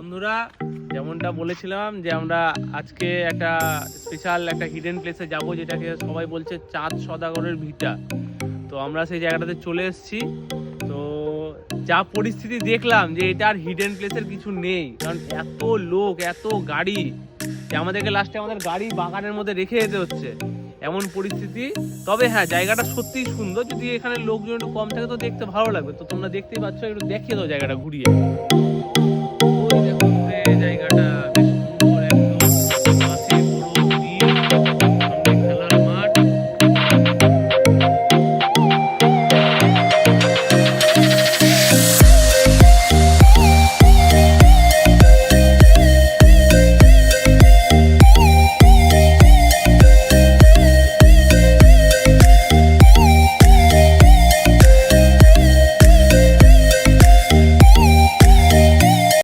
বন্ধুরা, যেমনটা বলেছিলাম যে আমরা আজকে একটা স্পেশাল একটা হিডেন প্লেসে যাব, যেটাকে সবাই বলছে চাঁদ সওদাগরের ভিটা। তো আমরা সেই জায়গাটাতে চলে এসেছি। তো যা পরিস্থিতি দেখলাম যে এটা আর হিডেন প্লেসের কিছু নেই, কারণ এত লোক, এত গাড়ি, যে আমাদেরকে লাস্টে আমাদের গাড়ি বাগানের মধ্যে রেখে যেতে হচ্ছে, এমন পরিস্থিতি। তবে হ্যাঁ, জায়গাটা সত্যিই সুন্দর। যদি এখানে লোকজন একটু কম থাকে তো দেখতে ভালো লাগবে। তো তোমরা দেখতেই পাচ্ছ, একটু দেখিয়ে দাও জায়গাটা ঘুরিয়ে।